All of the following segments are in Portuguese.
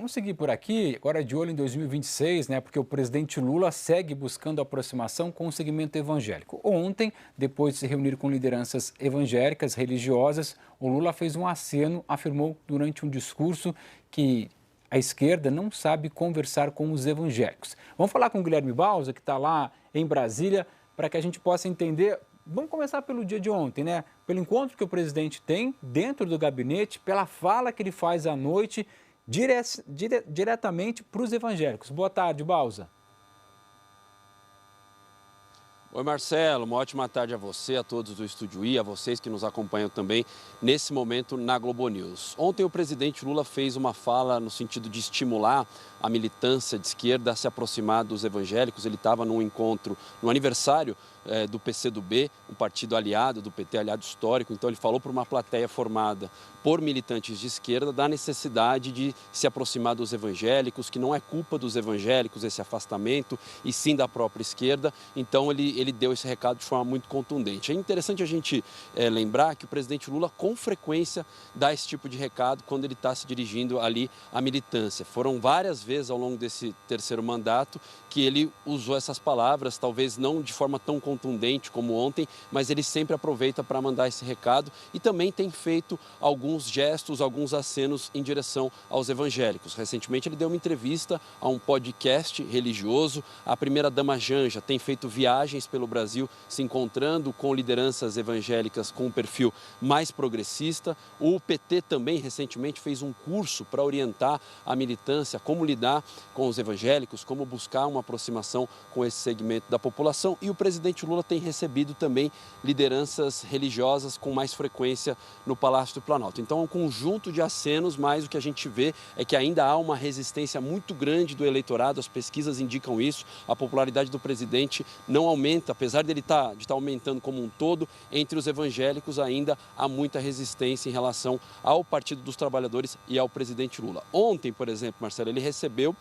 vamos seguir por aqui, agora de olho em 2026, né? Porque o presidente Lula segue buscando aproximação com o segmento evangélico. Ontem, depois de se reunir com lideranças evangélicas, religiosas, o Lula fez um aceno, afirmou durante um discurso que a esquerda não sabe conversar com os evangélicos. Vamos falar com o Guilherme Bausa, que está lá em Brasília, para que a gente possa entender. Vamos começar pelo dia de ontem, né? Pelo encontro que o presidente tem dentro do gabinete, pela fala que ele faz à noite, diretamente para os evangélicos. Boa tarde, Bausa. Oi, Marcelo, uma ótima tarde a você, a todos do Estúdio I, a vocês que nos acompanham também nesse momento na Globo News. Ontem o presidente Lula fez uma fala no sentido de estimular a militância de esquerda a se aproximar dos evangélicos. Ele estava num encontro, no aniversário do PCdoB, um partido aliado do PT, aliado histórico. Então ele falou para uma plateia formada por militantes de esquerda da necessidade de se aproximar dos evangélicos, que não é culpa dos evangélicos esse afastamento, e sim da própria esquerda. Então ele deu esse recado de forma muito contundente. É interessante a gente lembrar que o presidente Lula com frequência dá esse tipo de recado quando ele está se dirigindo ali à militância. Foram várias vezes ao longo desse terceiro mandato que ele usou essas palavras, talvez não de forma tão contundente como ontem, mas ele sempre aproveita para mandar esse recado e também tem feito alguns gestos, alguns acenos em direção aos evangélicos. Recentemente ele deu uma entrevista a um podcast religioso. A primeira-dama Janja tem feito viagens pelo Brasil, se encontrando com lideranças evangélicas com um perfil mais progressista. O PT também recentemente fez um curso para orientar a militância, como lidar com os evangélicos, como buscar uma aproximação com esse segmento da população. E o presidente Lula tem recebido também lideranças religiosas com mais frequência no Palácio do Planalto. Então é um conjunto de acenos, mas o que a gente vê é que ainda há uma resistência muito grande do eleitorado, as pesquisas indicam isso, a popularidade do presidente não aumenta, apesar de estar aumentando como um todo, entre os evangélicos ainda há muita resistência em relação ao Partido dos Trabalhadores e ao presidente Lula. Ontem, por exemplo, Marcelo, ele recebeu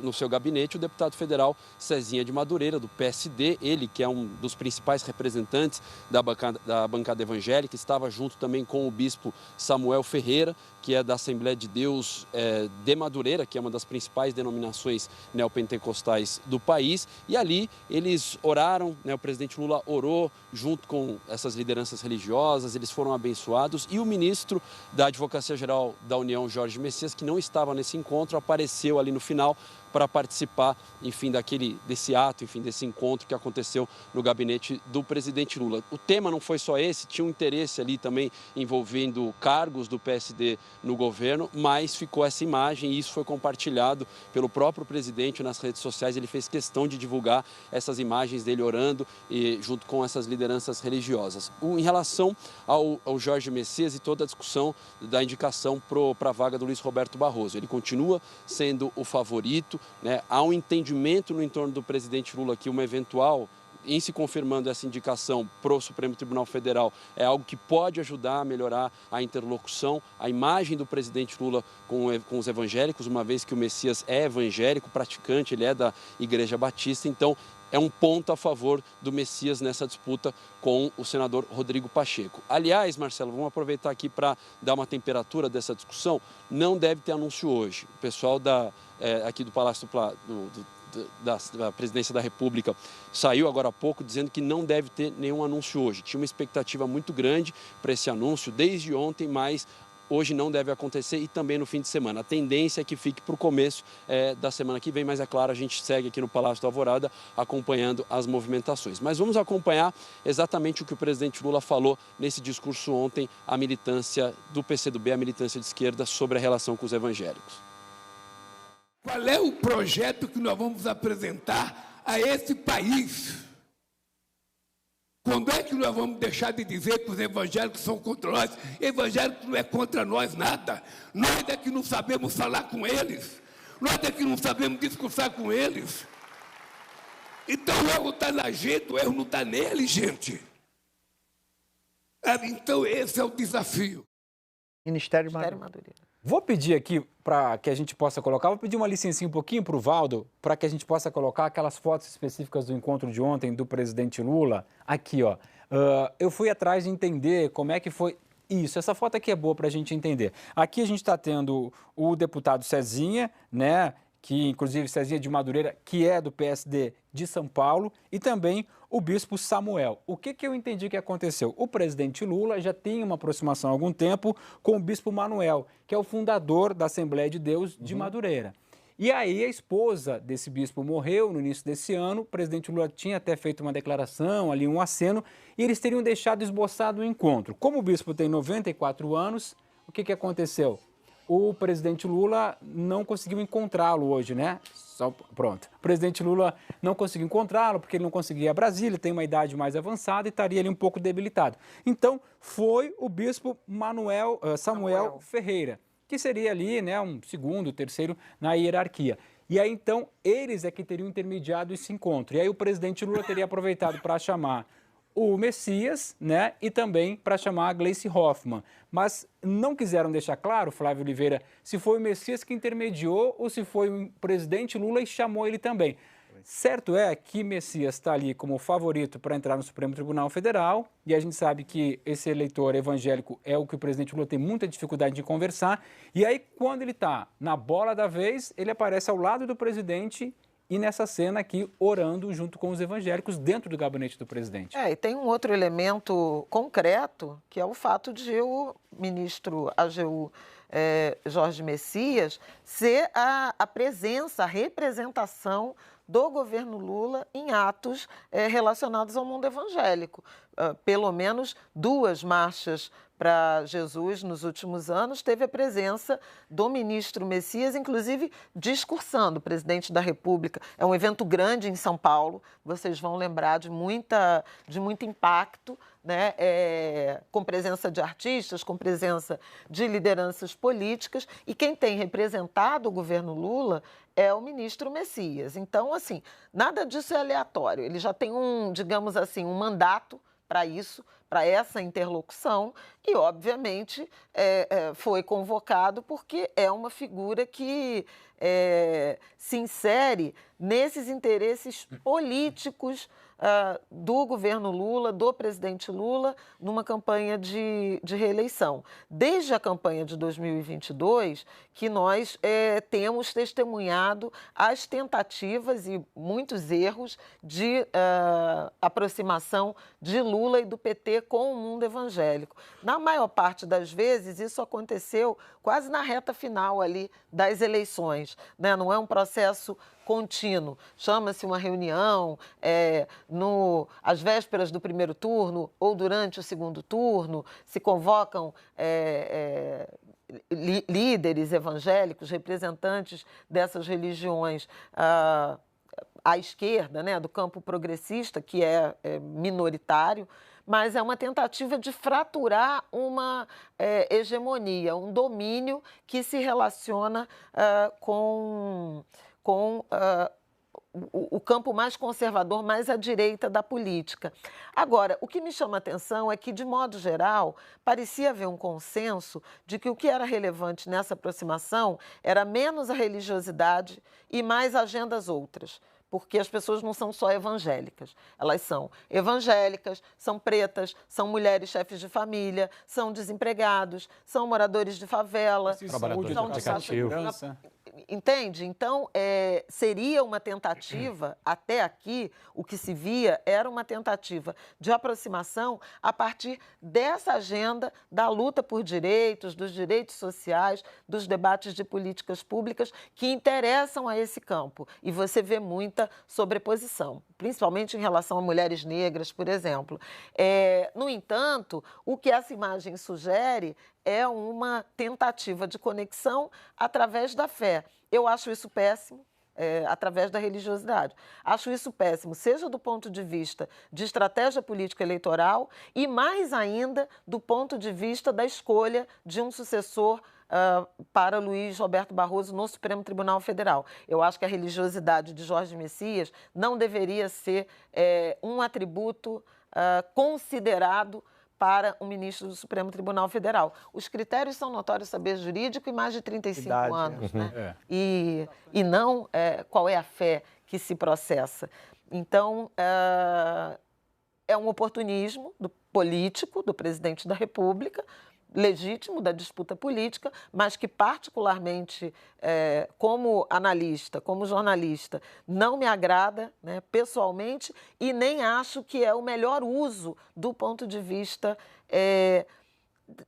no seu gabinete o deputado federal Cezinha de Madureira, do PSD, ele que é um dos principais representantes da bancada evangélica, estava junto também com o bispo Samuel Ferreira, que é da Assembleia de Deus de Madureira, que é uma das principais denominações neopentecostais do país, e ali eles oraram, né, o presidente Lula orou junto com essas lideranças religiosas, eles foram abençoados, e o ministro da Advocacia Geral da União, Jorge Messias, que não estava nesse encontro, apareceu ali no final para participar, enfim, desse ato, enfim, desse encontro que aconteceu no gabinete do presidente Lula. O tema não foi só esse, tinha um interesse ali também envolvendo cargos do PSD no governo, mas ficou essa imagem e isso foi compartilhado pelo próprio presidente nas redes sociais. Ele fez questão de divulgar essas imagens dele orando e junto com essas lideranças religiosas. Em relação ao Jorge Messias e toda a discussão da indicação para a vaga do Luiz Roberto Barroso, ele continua sendo o favorito, né? Há um entendimento no entorno do presidente Lula que uma eventual, em se confirmando essa indicação para o Supremo Tribunal Federal, é algo que pode ajudar a melhorar a interlocução, a imagem do presidente Lula com os evangélicos, uma vez que o Messias é evangélico, praticante, ele é da Igreja Batista, então é um ponto a favor do Messias nessa disputa com o senador Rodrigo Pacheco. Aliás, Marcelo, vamos aproveitar aqui para dar uma temperatura dessa discussão. Não deve ter anúncio hoje. O pessoal aqui do Palácio da Presidência da República saiu agora há pouco dizendo que não deve ter nenhum anúncio hoje. Tinha uma expectativa muito grande para esse anúncio desde ontem, mas hoje não deve acontecer e também no fim de semana. A tendência é que fique para o começo da semana que vem, mas é claro, a gente segue aqui no Palácio do Alvorada acompanhando as movimentações. Mas vamos acompanhar exatamente o que o presidente Lula falou nesse discurso ontem à militância do PCdoB, a militância de esquerda, sobre a relação com os evangélicos. Qual é o projeto que nós vamos apresentar a esse país? Quando é que nós vamos deixar de dizer que os evangélicos são contra nós? Evangélico não é contra nós nada. Nós é que não sabemos falar com eles. Nós é que não sabemos discursar com eles. Então o erro está na gente, o erro não está nele, gente. Então esse é o desafio. Ministério Madureira. Vou pedir aqui para que a gente possa colocar, vou pedir uma licencinha um pouquinho para o Valdo, para que a gente possa colocar aquelas fotos específicas do encontro de ontem do presidente Lula. Aqui, ó. Eu fui atrás de entender como é que foi Isso, essa foto aqui é boa para a gente entender. Aqui a gente está tendo o deputado Cezinha, né, que inclusive Cezinha de Madureira, que é do PSD de São Paulo, e também o bispo Samuel. O que eu entendi que aconteceu? O presidente Lula já tem uma aproximação há algum tempo com o bispo Manuel, que é o fundador da Assembleia de Deus de Madureira. E aí a esposa desse bispo morreu no início desse ano, o presidente Lula tinha até feito uma declaração, ali um aceno, e eles teriam deixado esboçado o encontro. Como o bispo tem 94 anos, o que aconteceu? O presidente Lula não conseguiu encontrá-lo hoje, né? Pronto. O presidente Lula não conseguiu encontrá-lo porque ele não conseguia ir a Brasília, tem uma idade mais avançada e estaria ali um pouco debilitado. Então, foi o bispo Samuel Ferreira, que seria ali, né, um segundo, terceiro na hierarquia. E aí, então, eles é que teriam intermediado esse encontro. E aí o presidente Lula teria aproveitado para chamar o Messias, né, e também para chamar a Gleice Hoffmann. Mas não quiseram deixar claro, Flávio Oliveira, se foi o Messias que intermediou ou se foi o presidente Lula e chamou ele também. Certo é que Messias está ali como favorito para entrar no Supremo Tribunal Federal, e a gente sabe que esse eleitor evangélico é o que o presidente Lula tem muita dificuldade de conversar, e aí quando ele está na bola da vez, ele aparece ao lado do presidente e nessa cena aqui orando junto com os evangélicos dentro do gabinete do presidente. E tem um outro elemento concreto, que é o fato de o ministro AGU Jorge Messias ser a presença, a representação do governo Lula em atos relacionados ao mundo evangélico. Pelo menos 2 marchas para Jesus nos últimos anos teve a presença do ministro Messias, inclusive discursando, o presidente da República. É um evento grande em São Paulo, vocês vão lembrar de muito impacto, né? Com presença de artistas, com presença de lideranças políticas, e quem tem representado o governo Lula é o ministro Messias. Então, assim, nada disso é aleatório. Ele já tem digamos assim, um mandato para isso, para essa interlocução, e, obviamente, foi convocado porque é uma figura que se insere nesses interesses políticos do governo Lula, do presidente Lula, numa campanha de reeleição. Desde a campanha de 2022, que nós temos testemunhado as tentativas e muitos erros de aproximação de Lula e do PT com o mundo evangélico. Na maior parte das vezes, isso aconteceu quase na reta final ali das eleições, né? Não é um processo contínuo. Chama-se uma reunião às vésperas do primeiro turno ou durante o segundo turno, se convocam líderes evangélicos, representantes dessas religiões à esquerda, né, do campo progressista, que é minoritário, mas é uma tentativa de fraturar uma hegemonia, um domínio que se relaciona com o campo mais conservador, mais à direita da política. Agora, o que me chama a atenção é que, de modo geral, parecia haver um consenso de que o que era relevante nessa aproximação era menos a religiosidade e mais agendas outras. Porque as pessoas não são só evangélicas, elas são evangélicas, são pretas, são mulheres chefes de família, são desempregados, são moradores de favela, trabalhadores de aplicativo. Entende? Então, seria uma tentativa, até aqui, o que se via era uma tentativa de aproximação a partir dessa agenda da luta por direitos, dos direitos sociais, dos debates de políticas públicas que interessam a esse campo. E você vê muita sobreposição, principalmente em relação a mulheres negras, por exemplo. No entanto, o que essa imagem sugere é uma tentativa de conexão através da fé. Eu acho isso péssimo, através da religiosidade. Acho isso péssimo, seja do ponto de vista de estratégia política eleitoral e, mais ainda, do ponto de vista da escolha de um sucessor para Luiz Roberto Barroso no Supremo Tribunal Federal. Eu acho que a religiosidade de Jorge Messias não deveria ser um atributo considerado para um ministro do Supremo Tribunal Federal. Os critérios são notórios saber jurídico e mais de 35 anos, né? E não qual é a fé que se processa. Então, é um oportunismo político do presidente da República legítimo da disputa política, mas que particularmente, como analista, como jornalista, não me agrada, né, pessoalmente, e nem acho que é o melhor uso do ponto de vista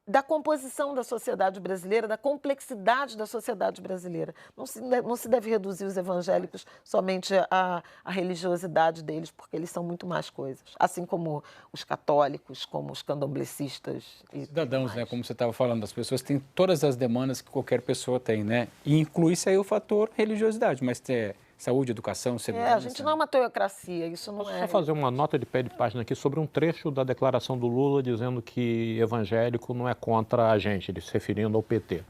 da composição da sociedade brasileira, da complexidade da sociedade brasileira. Não se deve reduzir os evangélicos somente à religiosidade deles, porque eles são muito mais coisas. Assim como os católicos, como os candomblecistas. Cidadãos, né? Como você estava falando, as pessoas têm todas as demandas que qualquer pessoa tem, né? E inclui-se aí o fator religiosidade, mas tem saúde, educação, segurança. A gente não é uma teocracia, isso não é. Posso só fazer uma nota de pé de página aqui sobre um trecho da declaração do Lula dizendo que evangélico não é contra a gente, ele se referindo ao PT.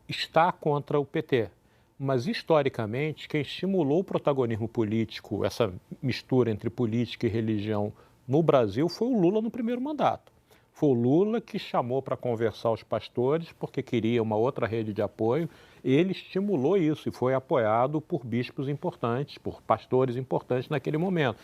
Está contra o PT, mas historicamente quem estimulou o protagonismo político, essa mistura entre política e religião no Brasil foi o Lula no primeiro mandato. Foi o Lula que chamou para conversar os pastores porque queria uma outra rede de apoio. Ele estimulou isso e foi apoiado por bispos importantes, por pastores importantes naquele momento.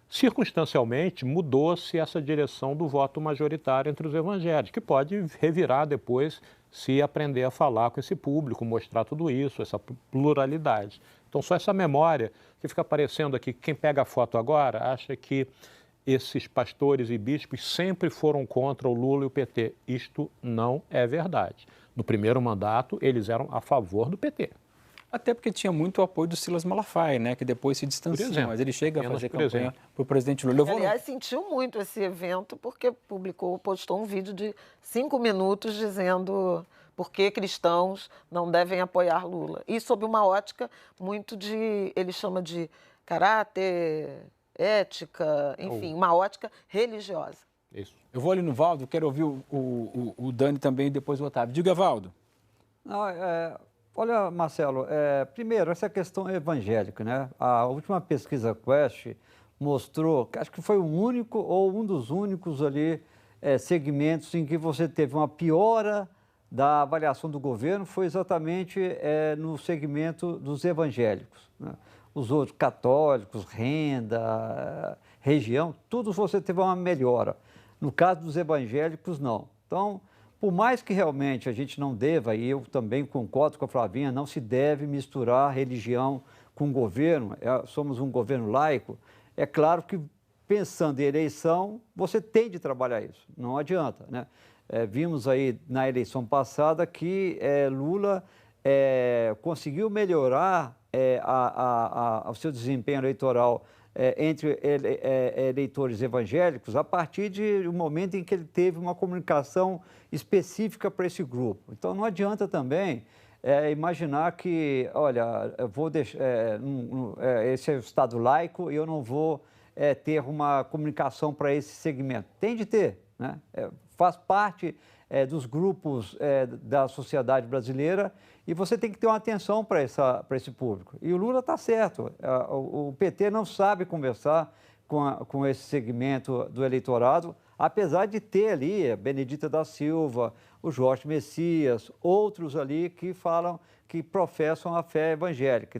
Circunstancialmente, mudou-se essa direção do voto majoritário entre os evangélicos, que pode revirar depois se aprender a falar com esse público, mostrar tudo isso, essa pluralidade. Então, só essa memória que fica aparecendo aqui, quem pega a foto agora acha que esses pastores e bispos sempre foram contra o Lula e o PT. Isto não é verdade. No primeiro mandato, eles eram a favor do PT. Até porque tinha muito apoio do Silas Malafaia, né? Que depois se distancia, mas ele chega a fazer campanha para o presidente Lula. Aliás, sentiu muito esse evento porque postou um vídeo de 5 minutos dizendo por que cristãos não devem apoiar Lula. E sob uma ótica muito ele chama de caráter, ética, enfim, uma ótica religiosa. Isso. Eu vou ali no Valdo, quero ouvir o Dani também e depois o Otávio. Diga, Valdo. Não, olha, Marcelo, primeiro, essa questão evangélica, né? A última pesquisa Quest mostrou, que acho que foi o único ou um dos únicos ali segmentos em que você teve uma piora da avaliação do governo, foi exatamente no segmento dos evangélicos, né? Os outros, católicos, renda, região, tudo você teve uma melhora. No caso dos evangélicos, não. Então, por mais que realmente a gente não deva, e eu também concordo com a Flavinha, não se deve misturar religião com governo, somos um governo laico, é claro que pensando em eleição, você tem de trabalhar isso, não adianta, né? Vimos aí na eleição passada que Lula conseguiu melhorar o seu desempenho eleitoral entre eleitores evangélicos a partir de um momento em que ele teve uma comunicação específica para esse grupo. Então, não adianta também imaginar que, olha, eu vou deixar, esse é o Estado laico e eu não vou ter uma comunicação para esse segmento. Tem de ter, né? Faz parte dos grupos da sociedade brasileira e você tem que ter uma atenção para esse público. E o Lula está certo, o PT não sabe conversar com esse segmento do eleitorado, apesar de ter ali a Benedita da Silva, o Jorge Messias, outros ali que falam, que professam a fé evangélica.